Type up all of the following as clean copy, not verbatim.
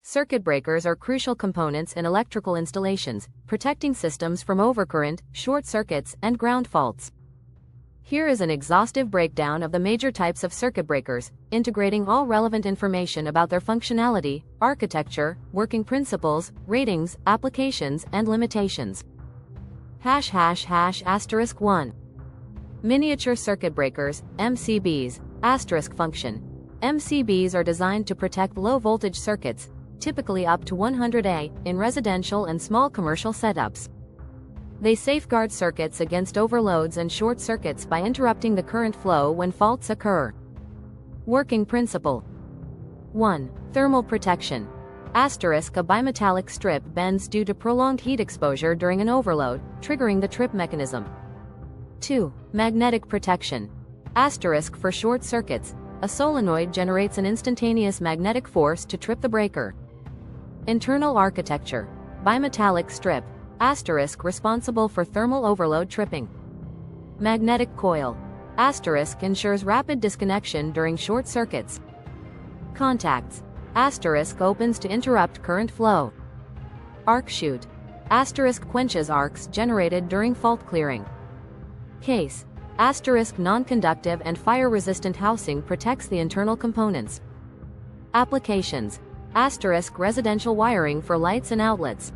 Circuit breakers are crucial components in electrical installations, protecting systems from overcurrent, short circuits, and ground faults. Here is an exhaustive breakdown of the major types of circuit breakers, integrating all relevant information about their functionality, architecture, working principles, ratings, applications, and limitations. ****1. Miniature circuit breakers, MCBs, function. MCBs are designed to protect low-voltage circuits, typically up to 100 A, in residential and small commercial setups. They safeguard circuits against overloads and short circuits by interrupting the current flow when faults occur. Working principle. 1. Thermal protection. ***A bimetallic strip bends due to prolonged heat exposure during an overload, triggering the trip mechanism. 2. Magnetic protection. ***, for short circuits, a solenoid generates an instantaneous magnetic force to trip the breaker. Internal architecture. Bimetallic strip, * responsible for thermal overload tripping. Magnetic coil, * ensures rapid disconnection during short circuits. Contacts, * opens to interrupt current flow. Arc chute, * quenches arcs generated during fault clearing. Case, * non-conductive and fire-resistant housing protects the internal components. Applications, * residential wiring for lights and outlets.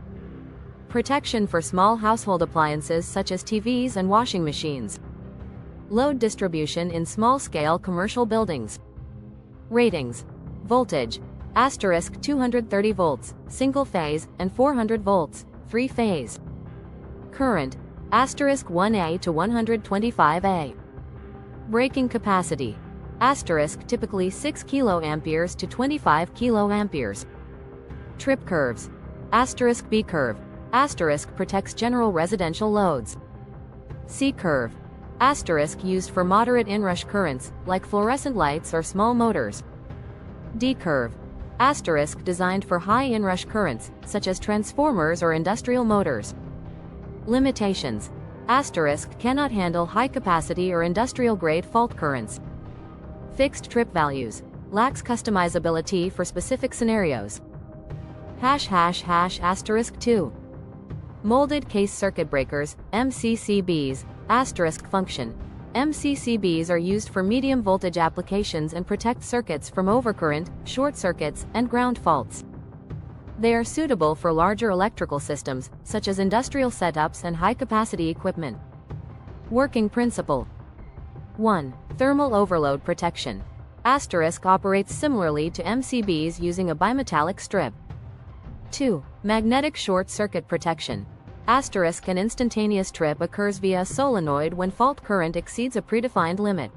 Protection for small household appliances such as TVs and washing machines. Load distribution in small-scale commercial buildings. Ratings. Voltage, * 230 volts, single phase, and 400 volts, three-phase. Current, * 1A to 125A. Breaking capacity, * typically 6 kA to 25 kA. Trip curves, * B curve, * protects general residential loads. C curve, * used for moderate inrush currents, like fluorescent lights or small motors. D curve, * designed for high inrush currents, such as transformers or industrial motors. Limitations, * cannot handle high-capacity or industrial-grade fault currents. Fixed trip values, lacks customizability for specific scenarios. ***2. Molded case circuit breakers, MCCBs, * function. MCCBs are used for medium voltage applications and protect circuits from overcurrent, short circuits, and ground faults. They are suitable for larger electrical systems, such as industrial setups and high-capacity equipment. Working principle. 1. Thermal overload protection. * operates similarly to MCBs using a bimetallic strip. 2. Magnetic short circuit protection. * an instantaneous trip occurs via a solenoid when fault current exceeds a predefined limit.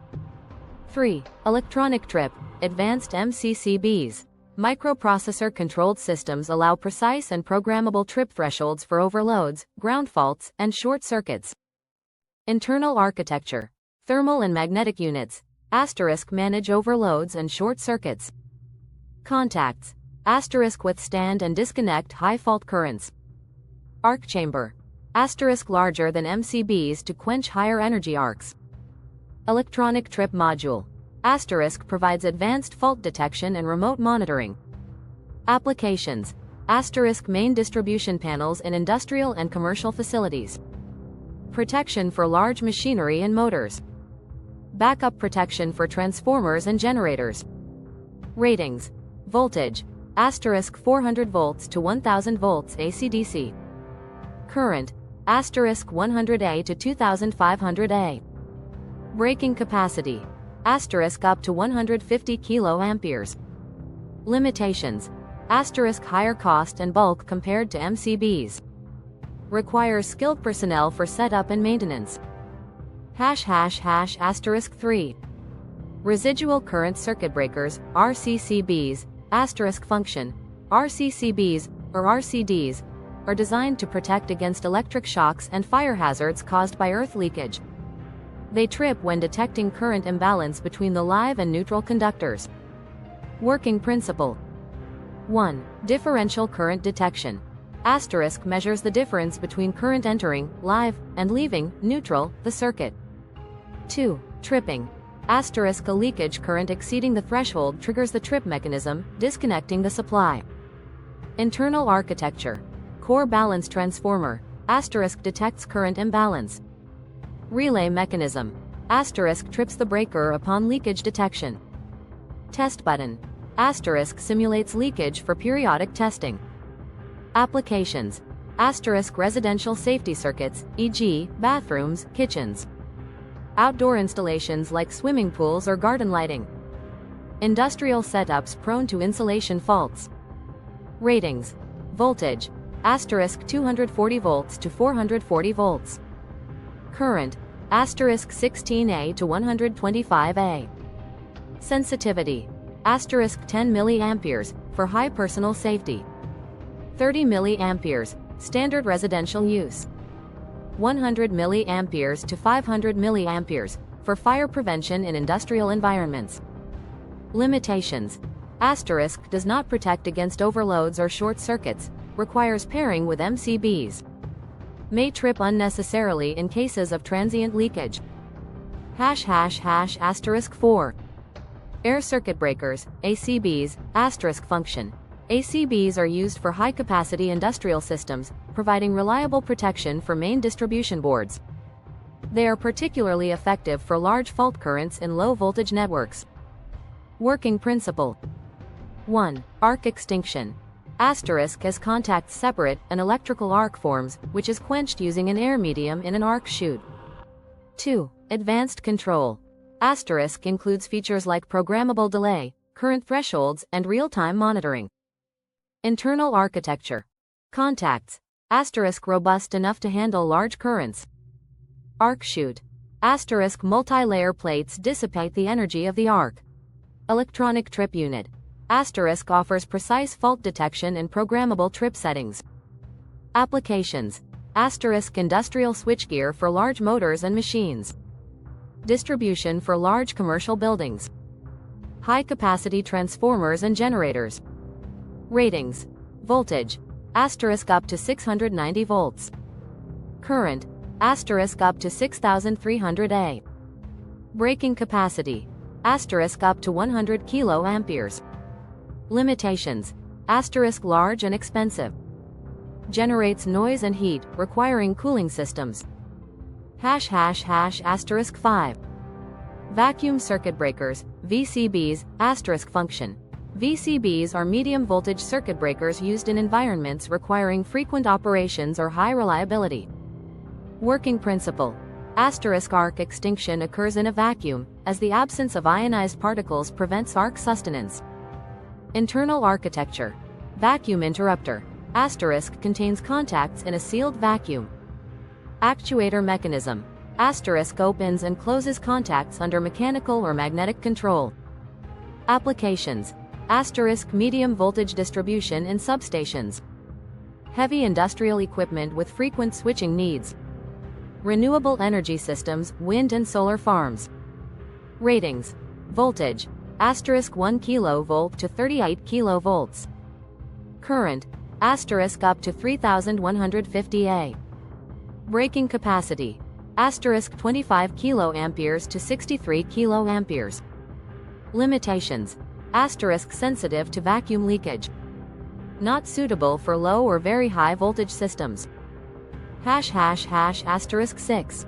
3. Electronic trip, advanced MCCBs. Microprocessor-controlled systems allow precise and programmable trip thresholds for overloads, ground faults, and short circuits. Internal architecture. Thermal and magnetic units, * manage overloads and short circuits. Contacts, * withstand and disconnect high fault currents. Arc chamber, * larger than MCBs to quench higher energy arcs. Electronic trip module, * provides advanced fault detection and remote monitoring. Applications, * main distribution panels in industrial and commercial facilities. Protection for large machinery and motors. Backup protection for transformers and generators. Ratings. Voltage, * 400 volts to 1000 volts AC/DC. Current, * 100A to 2500 A. Breaking capacity, * up to 150 kA. Limitations, * higher cost and bulk compared to MCBs. Requires skilled personnel for setup and maintenance. ***3. Residual current circuit breakers, RCCBs, * function. RCCBs, or RCDs, are designed to protect against electric shocks and fire hazards caused by earth leakage. They trip when detecting current imbalance between the live and neutral conductors. Working principle. 1. Differential current detection. * measures the difference between current entering, live, and leaving, neutral, the circuit. 2. Tripping. * a leakage current exceeding the threshold triggers the trip mechanism, disconnecting the supply. Internal architecture. Core balance transformer, asterisk detects current imbalance. Relay mechanism, asterisk trips the breaker upon leakage detection. Test button, asterisk simulates leakage for periodic testing. Applications, asterisk residential safety circuits, e.g., bathrooms, kitchens. Outdoor installations like swimming pools or garden lighting. Industrial setups prone to insulation faults. Ratings. Voltage, asterisk 240 volts to 440 volts. Current, asterisk 16A to 125A. Sensitivity, asterisk 10 milliamperes, for high personal safety. 30 milliamperes, standard residential use. 100 milliamperes to 500 milliamperes, for fire prevention in industrial environments. Limitations. Asterisk does not protect against overloads or short circuits, requires pairing with MCBs. May trip unnecessarily in cases of transient leakage. Asterisk 4. Air circuit breakers, ACBs, asterisk function. ACBs are used for high-capacity industrial systems, providing reliable protection for main distribution boards. They are particularly effective for large fault currents in low-voltage networks. Working principle. 1. Arc extinction. Asterisk as contacts separate, an electrical arc forms, which is quenched using an air medium in an arc chute. 2. Advanced control. Asterisk includes features like programmable delay, current thresholds, and real-time monitoring. Internal architecture. Contacts, asterisk robust enough to handle large currents. Arc chute, asterisk multi-layer plates dissipate the energy of the arc. Electronic trip unit, asterisk offers precise fault detection and programmable trip settings. Applications, asterisk industrial switchgear for large motors and machines. Distribution for large commercial buildings. High-capacity transformers and generators. Ratings. Voltage, asterisk up to 690 volts. Current, asterisk up to 6300A. Braking capacity, asterisk up to 100 kiloamperes. Limitations, asterisk large and expensive. Generates noise and heat, requiring cooling systems. Asterisk 5. Vacuum circuit breakers, VCBs, asterisk function. VCBs are medium-voltage circuit breakers used in environments requiring frequent operations or high reliability. Working principle. Asterisk arc extinction occurs in a vacuum, as the absence of ionized particles prevents arc sustenance. Internal architecture. Vacuum interrupter. Asterisk contains contacts in a sealed vacuum. Actuator mechanism. Asterisk opens and closes contacts under mechanical or magnetic control. Applications. Asterisk medium voltage distribution in substations. Heavy industrial equipment with frequent switching needs. Renewable energy systems, wind and solar farms. Ratings. Voltage, asterisk 1 kV to 38 kV. Current, asterisk up to 3150A. Braking capacity, asterisk 25 kA to 63 kA. Limitations, asterisk sensitive to vacuum leakage. Not suitable for low or very high voltage systems. Asterisk 6.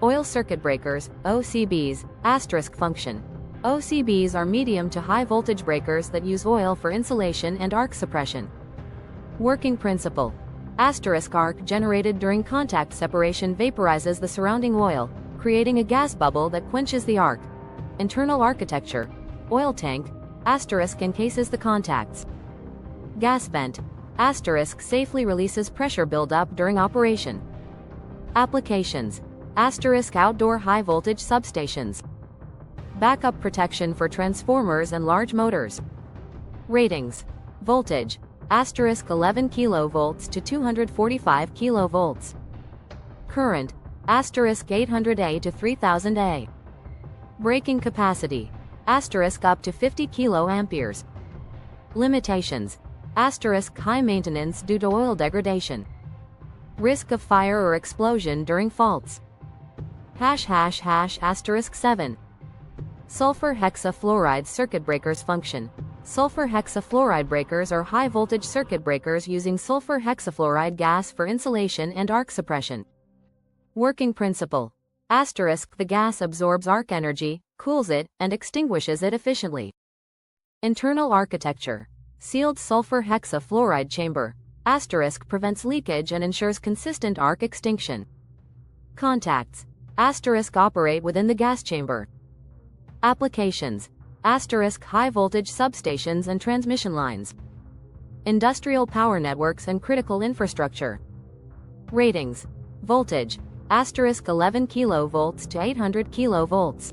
Oil circuit breakers, OCBs, asterisk function. OCBs are medium to high voltage breakers that use oil for insulation and arc suppression. Working principle. Asterisk arc generated during contact separation vaporizes the surrounding oil, creating a gas bubble that quenches the arc. Internal architecture. Oil tank, asterisk encases the contacts. Gas vent, asterisk safely releases pressure buildup during operation. Applications, asterisk outdoor high voltage substations. Backup protection for transformers and large motors. Ratings. Voltage, asterisk 11 kV to 245 kV. Current, asterisk 800A to 3000A. Braking capacity, asterisk up to 50 kA. Limitations, asterisk high maintenance due to oil degradation. Risk of fire or explosion during faults. Asterisk 7. Sulfur hexafluoride circuit breakers function. Sulfur hexafluoride breakers are high-voltage circuit breakers using sulfur hexafluoride gas for insulation and arc suppression. Working principle. The gas absorbs arc energy, cools it, and extinguishes it efficiently. Internal architecture. Sealed sulfur hexafluoride chamber. Prevents leakage and ensures consistent arc extinction. Contacts. Operate within the gas chamber. Applications. High-voltage substations and transmission lines. Industrial power networks and critical infrastructure. Ratings. Voltage. 11 kV to 800 kV.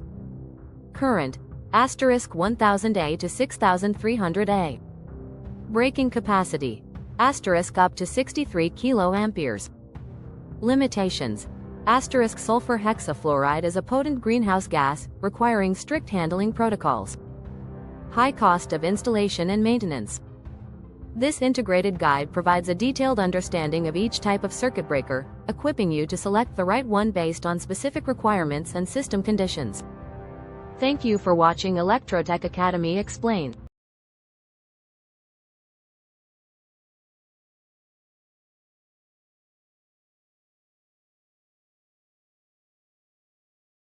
Current. 1000 A to 6300 A. Braking capacity. Up to 63 kA. Limitations. Sulfur hexafluoride is a potent greenhouse gas, requiring strict handling protocols. High cost of installation and maintenance. This integrated guide provides a detailed understanding of each type of circuit breaker, equipping you to select the right one based on specific requirements and system conditions. Thank you for watching Electrotech Academy Explained.